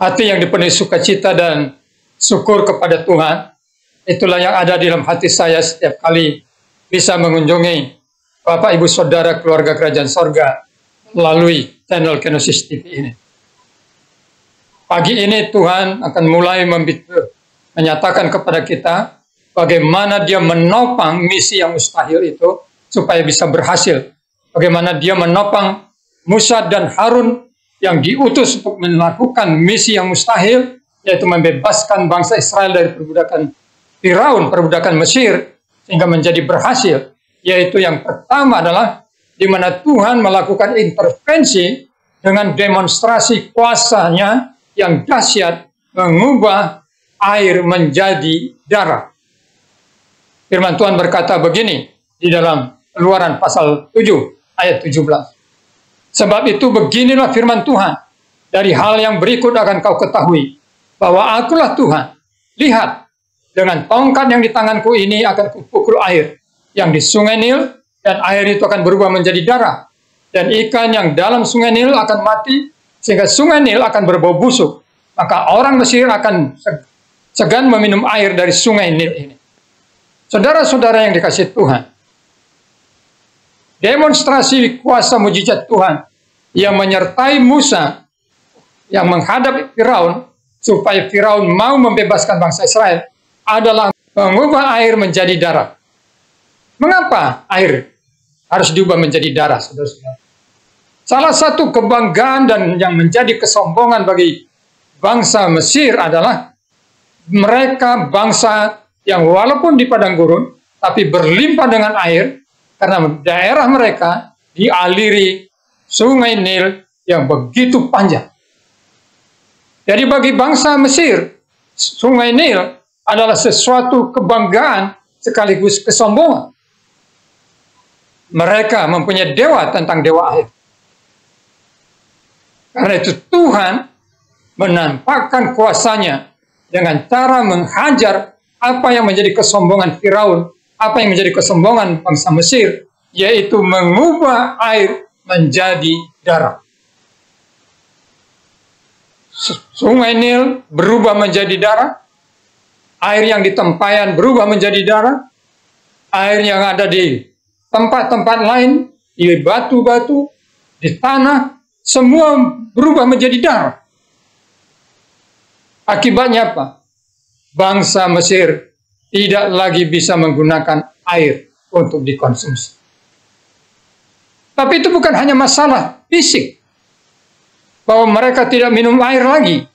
Hati yang dipenuhi sukacita dan syukur kepada Tuhan, itulah yang ada di dalam hati saya setiap kali bisa mengunjungi Bapak, Ibu, Saudara, keluarga Kerajaan Sorga melalui channel Kenosis TV ini. Pagi ini Tuhan akan mulai menyatakan kepada kita bagaimana Dia menopang misi yang mustahil itu supaya bisa berhasil. Bagaimana Dia menopang Musa dan Harun yang diutus untuk melakukan misi yang mustahil, yaitu membebaskan bangsa Israel dari perbudakan Firaun, perbudakan Mesir, sehingga menjadi berhasil. Yaitu yang pertama adalah di mana Tuhan melakukan intervensi dengan demonstrasi kuasanya yang dahsyat, mengubah air menjadi darah. Firman Tuhan berkata begini di dalam Keluaran pasal 7 ayat 17. Sebab itu beginilah firman Tuhan, dari hal yang berikut akan kau ketahui, bahwa akulah Tuhan. Lihat, dengan tongkat yang di tanganku ini akan kupukul air yang di sungai Nil, dan air itu akan berubah menjadi darah. Dan ikan yang dalam sungai Nil akan mati, sehingga sungai Nil akan berbau busuk. Maka orang Mesir akan segan meminum air dari sungai Nil ini. Saudara-saudara yang dikasihi Tuhan, demonstrasi kuasa mujizat Tuhan yang menyertai Musa yang menghadap Firaun supaya Firaun mau membebaskan bangsa Israel adalah mengubah air menjadi darah. Mengapa air harus diubah menjadi darah, saudara-saudara? Salah satu kebanggaan dan yang menjadi kesombongan bagi bangsa Mesir adalah mereka bangsa yang walaupun di padang gurun tapi berlimpah dengan air, karena daerah mereka dialiri sungai Nil yang begitu panjang. Jadi bagi bangsa Mesir, sungai Nil adalah sesuatu kebanggaan sekaligus kesombongan. Mereka mempunyai dewa tentang dewa air. Karena itu Tuhan menampakkan kuasanya dengan cara menghajar apa yang menjadi kesombongan Firaun, apa yang menjadi kesombongan bangsa Mesir, yaitu mengubah air menjadi darah. Sungai Nil berubah menjadi darah, air yang di tempayan berubah menjadi darah, air yang ada di tempat-tempat lain, di batu-batu, di tanah, semua berubah menjadi darah. Akibatnya apa? Bangsa Mesir tidak lagi bisa menggunakan air untuk dikonsumsi. Tapi itu bukan hanya masalah fisik, bahwa mereka tidak minum air lagi.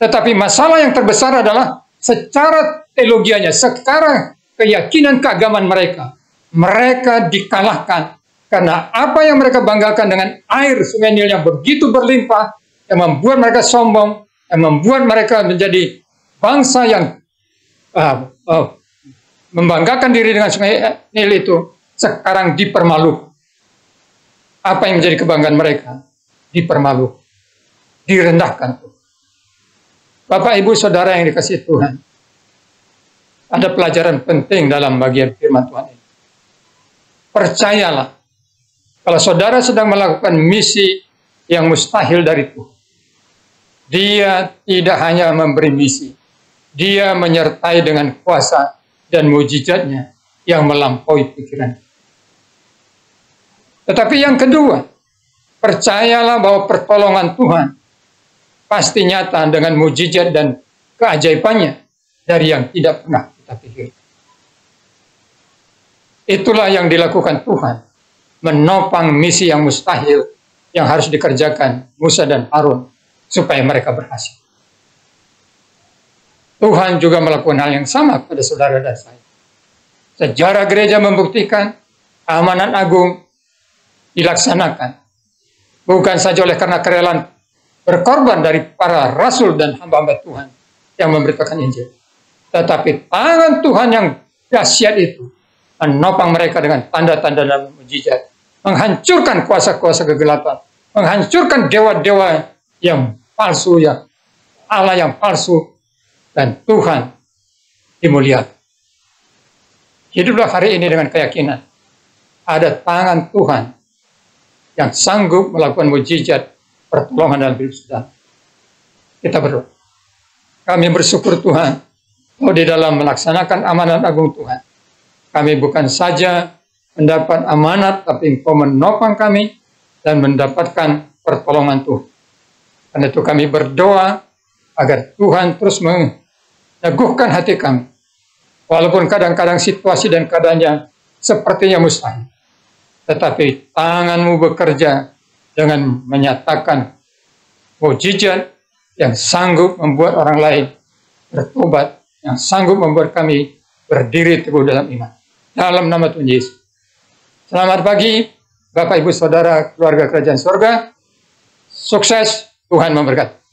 Tetapi masalah yang terbesar adalah secara teologianya, secara keyakinan keagamaan mereka. Mereka dikalahkan karena apa yang mereka banggakan dengan air sungai Nil yang begitu berlimpah, yang membuat mereka sombong, yang membuat mereka menjadi bangsa yang membanggakan diri dengan sungai Nil itu, sekarang dipermalukan. Apa yang menjadi kebanggaan mereka dipermalukan, direndahkan. Bapak, Ibu, Saudara yang dikasihi Tuhan, ada pelajaran penting dalam bagian firman Tuhan ini. Percayalah, kalau saudara sedang melakukan misi yang mustahil dari Tuhan, Dia tidak hanya memberi misi, Dia menyertai dengan kuasa dan mujizatnya yang melampaui pikiran. Tetapi yang kedua, percayalah bahwa pertolongan Tuhan pasti nyata dengan mujizat dan keajaibannya dari yang tidak pernah kita pikirkan. Itulah yang dilakukan Tuhan, menopang misi yang mustahil yang harus dikerjakan Musa dan Harun supaya mereka berhasil. Tuhan juga melakukan hal yang sama pada saudara dan saya. Sejarah gereja membuktikan amanat agung dilaksanakan bukan saja oleh karena kerelaan berkorban dari para rasul dan hamba-hamba Tuhan yang memberitakan Injil, tetapi tangan Tuhan yang dahsyat itu menopang mereka dengan tanda-tanda dan mujizat, menghancurkan kuasa-kuasa kegelapan, menghancurkan dewa-dewa yang palsu, yang Allah yang palsu, dan Tuhan dimuliakan. Hiduplah hari ini dengan keyakinan ada tangan Tuhan yang sanggup melakukan mujizat pertolongan dalam hidup saudara. Kita berdoa. Kami bersyukur Tuhan, bahwa di dalam melaksanakan amanat agung Tuhan, kami bukan saja mendapat amanat, tapi Engkau menopang kami dan mendapatkan pertolongan Tuhan. Karena itu kami berdoa agar Tuhan terus meneguhkan hati kami. Walaupun kadang-kadang situasi dan keadaannya sepertinya mustahil. Tetapi tangan-Mu bekerja dengan menyatakan mukjizat yang sanggup membuat orang lain bertobat, yang sanggup membuat kami berdiri teguh dalam iman. Dalam nama Tuhan Yesus. Selamat pagi, Bapak, Ibu, Saudara, keluarga Kerajaan Surga. Sukses, Tuhan memberkati.